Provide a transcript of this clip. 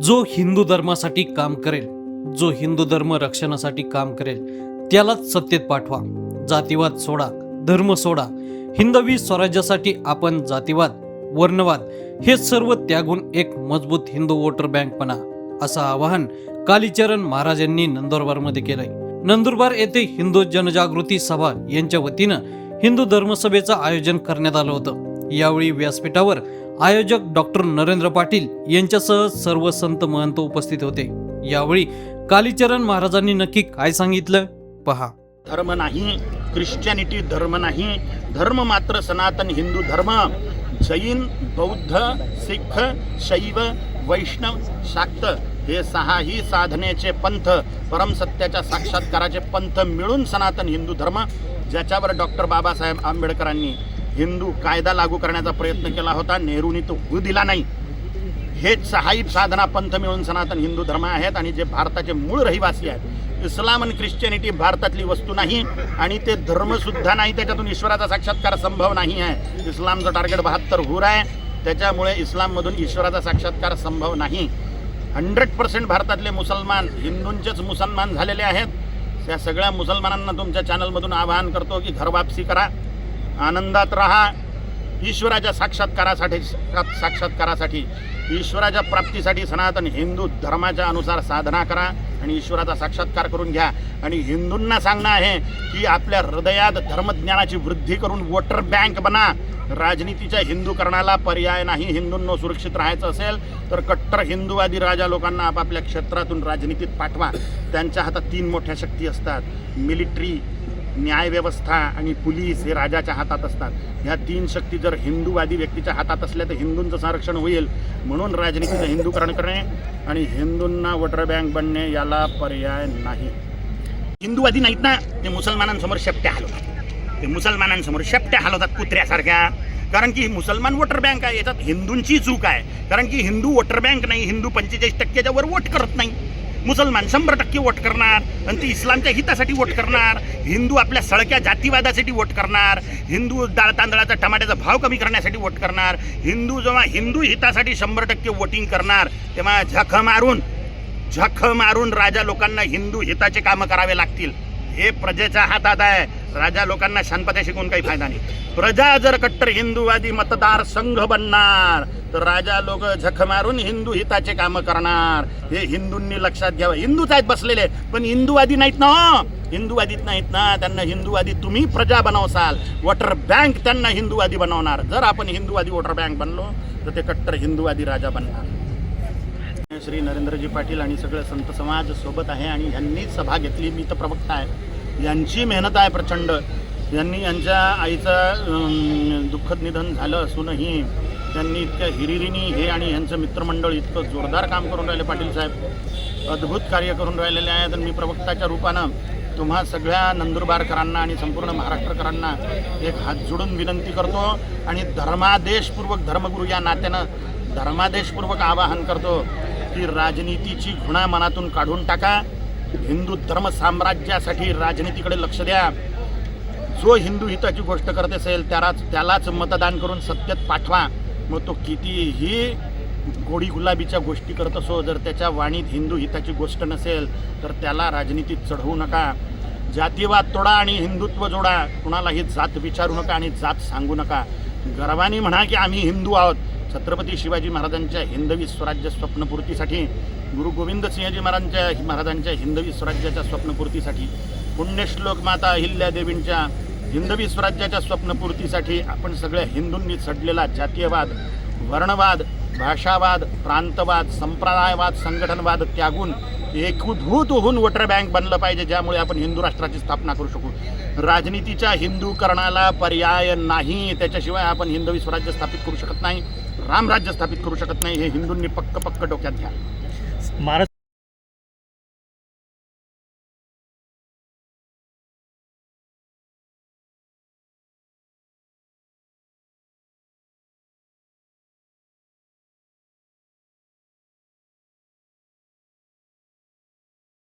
जो हिंदू धर्मासाठी काम करेल, जो हिंदू धर्म रक्षणासाठी काम करेल, त्यालाच सत्तेत पाठवा. जातीवाद सोडा, धर्म सोडा. हिंदवी स्वराज्यासाठी आपण जातीवाद, वर्णवाद हे सर्व त्यागून एक मजबूत हिंदू वोटर बँक बना, असं आवाहन कालीचरण महाराज यांनी नंदुरबारमध्ये केलंय. नंदुरबार येथे हिंदू जनजागृती सभा यांच्या वतीनं हिंदू धर्मसभेचं आयोजन करण्यात आलं होतं. यावेळी व्यासपीठावर आयोजक डॉक्टर नरेंद्र पाटील यांच्यासह सर्व संत महंत उपस्थित होते. यावेळी कालीचरण महाराजांनी नक्की काय सांगितलं पहा. धर्म नाही, ख्रिश्चॅनिटी धर्म नाही, धर्म मात्र सनातन हिंदू धर्म. जैन, बौद्ध, सिख, शैव, वैष्णव, शाक्त हे सहाही साधनेचे पंथ, परमसत्याच्या साक्षात्काराचे पंथ मिळून सनातन हिंदू धर्म, ज्याच्यावर डॉक्टर बाबासाहेब आंबेडकरांनी हिंदू कायदा लागू करण्याचा प्रयत्न केला होता, नेहरूंनी तो होऊ दिला नाही. हे सहाही साधना पंथ मिळून सनातन हिंदू धर्म आहेत. आणि जे भारताचे मूळ रहिवासी आहेत, इस्लाम आणि ख्रिश्चॅनिटी भारतातली वस्तू नाही आणि ते धर्मसुद्धा नाही. त्याच्यातून ईश्वराचा साक्षात्कार संभव नाही आहे. इस्लामचं टार्गेट 72 हुर आहे, त्याच्यामुळे इस्लाममधून ईश्वराचा साक्षात्कार संभव नाही. 100% भारतातले मुसलमान हिंदूंचेच मुसलमान झालेले आहेत. त्या सगळ्या मुसलमानांना तुमच्या चॅनलमधून आवाहन करतो की घरवापसी करा, आनंदात राहा. ईश्वराच्या साक्षात्कारासाठी ईश्वराच्या प्राप्तीसाठी सनातन हिंदू धर्माच्या अनुसार साधना करा आणि ईश्वराचा साक्षात्कार करून घ्या. आणि हिंदूंना सांगणं आहे की आपल्या हृदयात धर्मज्ञानाची वृद्धी करून वोटर बँक बना. राजनीतीच्या हिंदूकरणाला पर्याय नाही. हिंदूंना सुरक्षित राहायचं असेल तर कट्टर हिंदूवादी राजा लोकांना आपापल्या क्षेत्रातून राजनीतीत पाठवा. त्यांच्या हातात 3 मोठ्या शक्ती असतात: मिलिटरी, न्यायव्यवस्था आणि पोलीस. हे राजाच्या हातात असतात. ह्या 3 शक्ती जर हिंदूवादी व्यक्तीच्या हातात असल्या तर हिंदूंचं संरक्षण होईल. म्हणून राजनीतीचं हिंदूकरण करणे आणि हिंदूंना वोटर बँक बनणे याला पर्याय नाही. हिंदूवादी नाहीत ना, ते मुसलमानांसमोर शेपट्या हलवतात. ते मुसलमानांसमोर शेपट्या हलवतात कुत्र्यासारख्या. कारण की मुसलमान वोटर बँक आहे, याच्यात हिंदूंची चूक आहे. कारण की हिंदू वोटर बँक नाही. हिंदू 45% वर वोट करत नाही. मुसलमान 100% वोट करणार आणि ते इस्लामच्या हितासाठी वोट करणार. हिंदू आपल्या सळक्या जातीवादासाठी वोट करणार. हिंदू डाळ तांदळाचा टमाट्याचा भाव कमी करण्यासाठी वोट करणार. हिंदू जेव्हा हिंदू हितासाठी 100% वोटिंग करणार, तेव्हा झख मारून राजा लोकांना हिंदू हिताचे कामं करावे लागतील. हे प्रजेच्या हातात आहे. राजा लोकांना शांतपणे शिकून काही फायदा नाही. प्रजा जर कट्टर हिंदूवादी मतदार संघ बनणार तर राजा लोक झक मारून हिंदू हिताचे कामं करणार. हे हिंदूंनी लक्षात घ्यावं. हिंदूच आहेत बसलेले, पण हिंदूवादी नाहीत ना. हिंदूवादीत नाहीत ना. त्यांना हिंदूवादी तुम्ही प्रजा बनवसाल. वोटर बँक त्यांना हिंदूवादी बनवणार. जर आपण हिंदूवादी वोटर बँक बनलो तर ते कट्टर हिंदूवादी राजा बनणार. श्री नरेंद्रजी पाटील आणि सगळं संत समाज सोबत आहे आणि ह्यांनी सभा घेतली. मी तर प्रवक्ता आहे. यांची मेहनत आहे प्रचंड. यांनी यांच्या आईचं दुःखद निधन झालं असूनही त्यांनी इतक्या हिरिरीने हे आणि यांचं मित्रमंडळ इतकं जोरदार काम करून राहिले. पाटील साहेब अद्भुत कार्य करून राहिलेले आहेत. आणि मी प्रवक्ताच्या रूपानं तुम्हा सगळ्या नंदुरबारकरांना आणि संपूर्ण महाराष्ट्रकरांना एक हात जोडून विनंती करतो आणि धर्मगुरू या नात्यानं धर्मादेशपूर्वक आवाहन करतो की राजनीतीची घृणा मनातून काढून टाका. हिंदू धर्म साम्राज्यासाठी राजनीतीकडे लक्ष द्या. जो हिंदू हिताची गोष्ट करत असेल त्यालाच मतदान करून सत्तेत पाठवा. मग तो कितीही गोडी गुलाबीच्या गोष्टी करत असो, जर त्याच्या वाणीत हिंदू हिताची गोष्ट नसेल तर त्याला राजनीतीत चढवू नका. जातीवाद तोडा आणि हिंदुत्व जोडा. कुणालाही जात विचारू नका आणि जात सांगू नका. गर्वाने म्हणा की आम्ही हिंदू आहोत. छत्रपती शिवाजी महाराजांच्या हिंदवी स्वराज्य स्वप्नपूर्तीसाठी, गुरु गोविंद सिंहजी महाराजांच्या हिंदवी स्वराज्याच्या स्वप्नपूर्तीसाठी, पुण्यश्लोक माता अहिल्यादेवींच्या हिंदवी स्वराज्याच्या स्वप्नपूर्तीसाठी आपण सगळ्या हिंदूंनी चढलेला जातीयवाद, वर्णवाद, भाषावाद, प्रांतवाद, संप्रदायवाद, संघटनवाद त्यागून एकभूत होऊन वोटर बँक बनलं पाहिजे, ज्यामुळे आपण हिंदू राष्ट्राची स्थापना करू शकू. राजनीतीच्या हिंदूकरणाला पर्याय नाही. त्याच्याशिवाय आपण हिंदवी स्वराज्य स्थापित करू शकत नाही, रामराज्य स्थापित करू शकत नाही. हे हिंदूंनी पक्क डोक्यात घ्या.